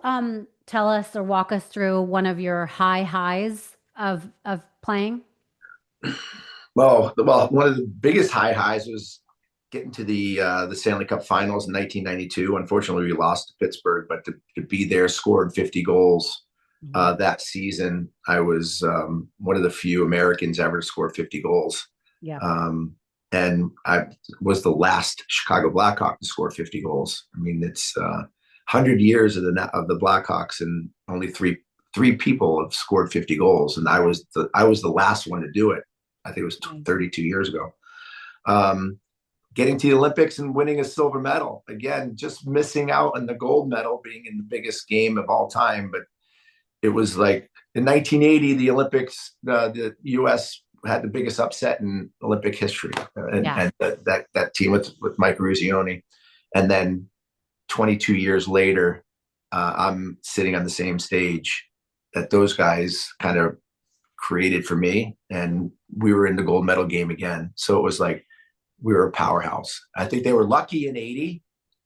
tell us or walk us through one of your high highs of playing? Well, one of the biggest highs was getting to the Stanley Cup Finals in 1992. Unfortunately, we lost to Pittsburgh, but to be there, scored 50 goals Mhm. that season. I was one of the few Americans ever to score 50 goals, Yeah. um, and I was the last Chicago Blackhawk to score 50 goals. I mean, it's 100 years of the Blackhawks, and only three people have scored 50 goals, and I was the last one to do it. I think it was Nice. 32 years ago. Um, Getting to the Olympics and winning a silver medal. Again, just missing out on the gold medal being in the biggest game of all time. But it was like in 1980, the Olympics, the U.S. had the biggest upset in Olympic history. And, Yeah. and that team with Mike Ruzioni. And then 22 years later, I'm sitting on the same stage that those guys kind of created for me. And we were in the gold medal game again. So it was like, we were a powerhouse. I think they were lucky in 80.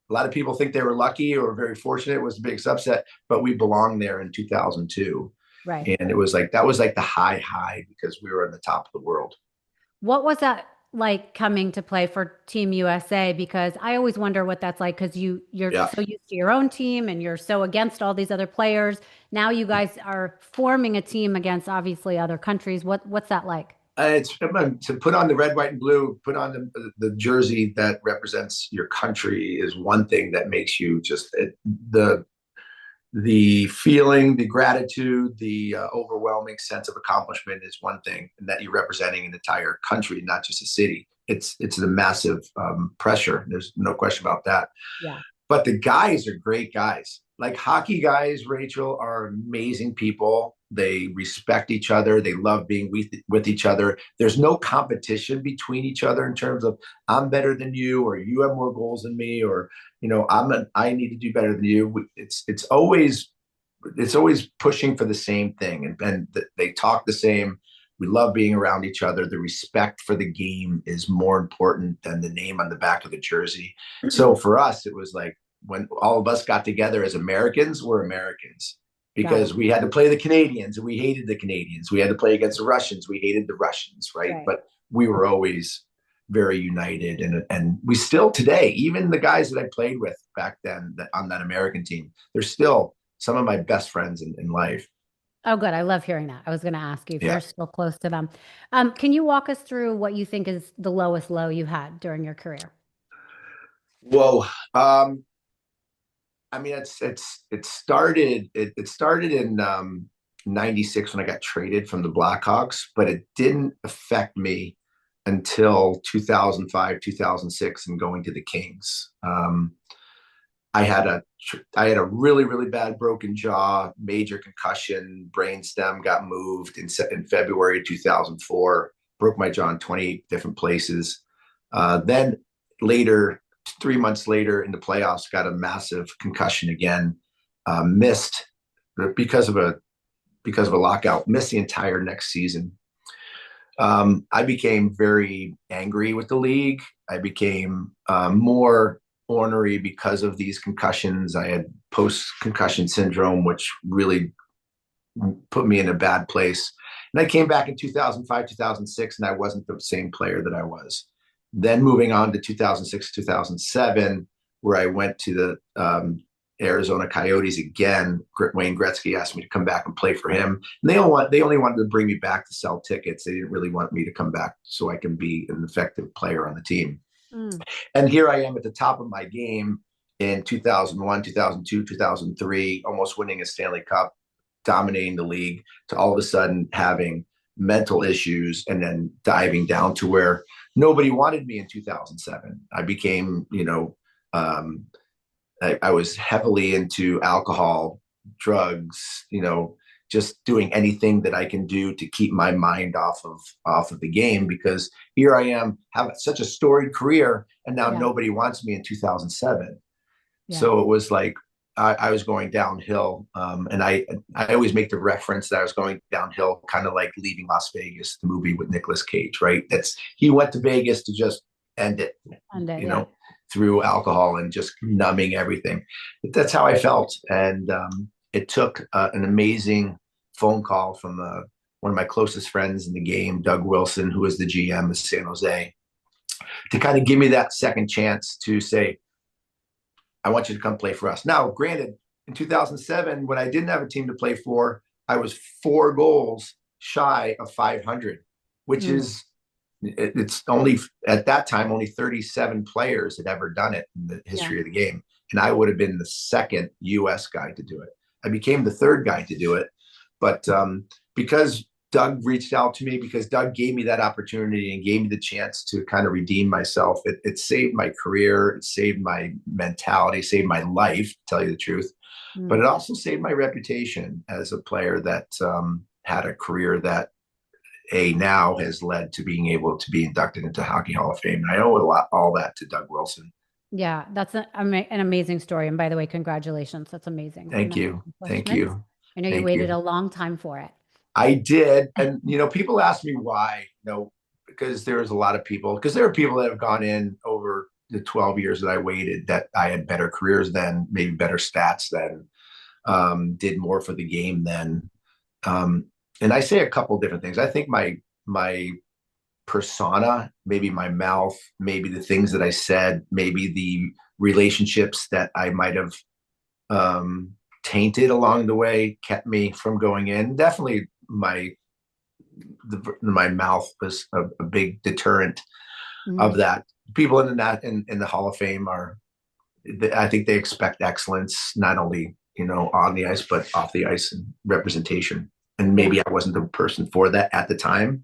A lot of people think they were lucky or very fortunate. It was the biggest upset, but we belonged there in 2002. Right. And it was like, that was like the high because we were on the top of the world. What was that like coming to play for Team USA? Because I always wonder what that's like because you're Yeah. so used to your own team and you're so against all these other players. Now you guys are forming a team against obviously other countries. What's that like? It's to put on the red, white, and blue, put on the jersey that represents your country is one thing that makes you just the feeling, the gratitude, the overwhelming sense of accomplishment is one thing, and that you're representing an entire country, not just a city. It's the massive pressure. There's no question about that. Yeah. But the guys are great guys. Like hockey guys, Rachel, are amazing people. They respect each other. They love being with each other. There's no competition between each other in terms of I'm better than you, or you have more goals than me, or I need to do better than you. It's always pushing for the same thing, and they talk the same. We love being around each other. The respect for the game is more important than the name on the back of the jersey. So for us, it was like when all of us got together as Americans, we're Americans Got it. because we had to play the Canadians and we hated the Canadians. We had to play against the Russians. We hated the Russians, right? Right. But we were always very united. And we still today, even the guys that I played with back then on that American team, they're still some of my best friends in life. Oh, good. I love hearing that. I was going to ask you if you're Yeah. still close to them. Can you walk us through what you think is the lowest low you had during your career? Whoa. I mean, it started in '96 when I got traded from the Blackhawks, but it didn't affect me until 2005, 2006, and going to the Kings. I had a I had a really really bad broken jaw, major concussion, brainstem got moved in February 2004. Broke my jaw in 28 different places. Then later, 3 months later in the playoffs, got a massive concussion again. Missed because of a lockout. Missed the entire next season. I became very angry with the league. I became more ornery because of these concussions. I had post concussion syndrome, which really put me in a bad place. And I came back in 2005, 2006, and I wasn't the same player that I was. Then moving on to 2006, 2007, where I went to the Arizona Coyotes again. Wayne Gretzky asked me to come back and play for him. And they only wanted to bring me back to sell tickets. They didn't really want me to come back so I can be an effective player on the team. Mm. And here I am at the top of my game in 2001, 2002, 2003, almost winning a Stanley Cup, dominating the league, to all of a sudden having mental issues and then diving down to where nobody wanted me in 2007. I became, I was heavily into alcohol, drugs, just doing anything that I can do to keep my mind off of the game, because here I am, have such a storied career, and now Yeah. nobody wants me in 2007. Yeah. So it was like I was going downhill, and I always make the reference that I was going downhill, kind of like leaving Las Vegas, the movie with Nicolas Cage, right? He went to Vegas to just end it, One day. you Yeah. know. through alcohol and just numbing everything. That's how I felt. And it took an amazing phone call from one of my closest friends in the game, Doug Wilson, who was the GM of San Jose, to kind of give me that second chance to say, I want you to come play for us. Now, granted, in 2007, when I didn't have a team to play for, I was 4 goals shy of 500, which is, it's only at that time, only 37 players had ever done it in the history of the game. And I would have been the second US guy to do it. I became the third guy to do it. But because Doug reached out to me, because Doug gave me that opportunity and gave me the chance to kind of redeem myself, it saved my career, it saved my mentality, saved my life, to tell you the truth. But it also saved my reputation as a player that had a career that now has led to being able to be inducted into Hockey Hall of Fame. And I owe all that to Doug Wilson. Yeah, that's an amazing story. And by the way, congratulations. That's amazing. Thank you. Thank you. I know you waited a long time for it. I did. And, people ask me why, because there's a lot of people, because there are people that have gone in over the 12 years that I waited that I had better careers than, maybe better stats than, did more for the game than. And I say a couple different things. I think my persona, maybe my mouth, maybe the things that I said, maybe the relationships that I might have tainted along the way kept me from going in. Definitely my mouth was a big deterrent of that. People in the Hall of Fame I think they expect excellence, not only, on the ice, but off the ice and representation. And maybe I wasn't the person for that at the time.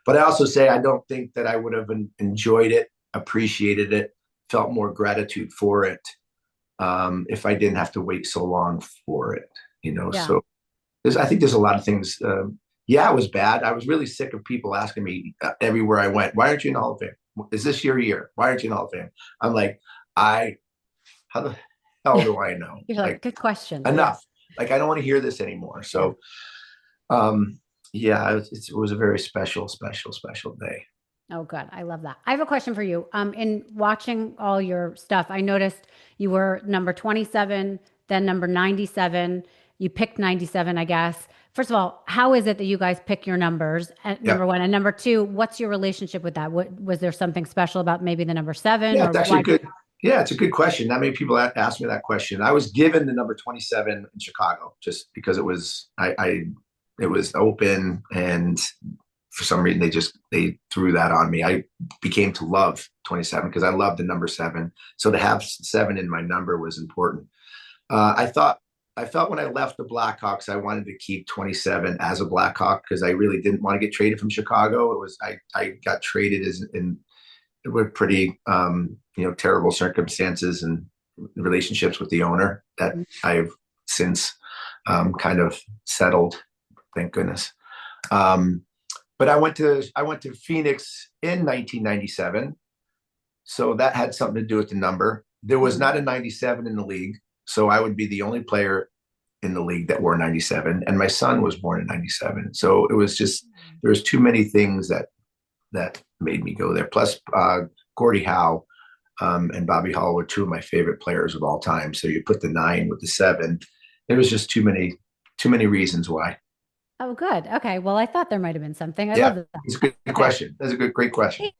But I also say I don't think that I would have enjoyed it, appreciated it, felt more gratitude for it if I didn't have to wait so long for it, So I think there's a lot of things. It was bad. I was really sick of people asking me everywhere I went, why aren't you in the Hall of Fame? Is this your year? Why aren't you in the Hall of Fame? I'm like, how the hell do I know? You're like, good question. Enough. Like, I don't want to hear this anymore. So, it was a very special, special, special day. Oh, good. I love that. I have a question for you. In watching all your stuff, I noticed you were number 27, then number 97. You picked 97, I guess. First of all, how is it that you guys pick your numbers? Number one. And number two, what's your relationship with that? Was there something special about maybe the number 7? Yeah, it's actually good. Yeah, it's a good question. Not many people ask me that question. I was given the number 27 in Chicago just because it was it was open, and for some reason they threw that on me. I became to love 27 because I love the number 7. So to have 7 in my number was important. I felt when I left the Blackhawks, I wanted to keep 27 as a Blackhawk because I really didn't want to get traded from Chicago. It was I got traded with pretty terrible circumstances and relationships with the owner that I've since kind of settled, thank goodness. But I went to Phoenix in 1997, so that had something to do with the number. There was not a 97 in the league, so I would be the only player in the league that wore 97, and my son was born in 97. So it was just, there was too many things that made me go there. Plus, Gordie Howe and Bobby Hall were 2 of my favorite players of all time. So you put the 9 with the 7. There was just too many reasons why. Oh, good. Okay. Well, I thought there might have been something. I love that. It's a good question. That's a great question.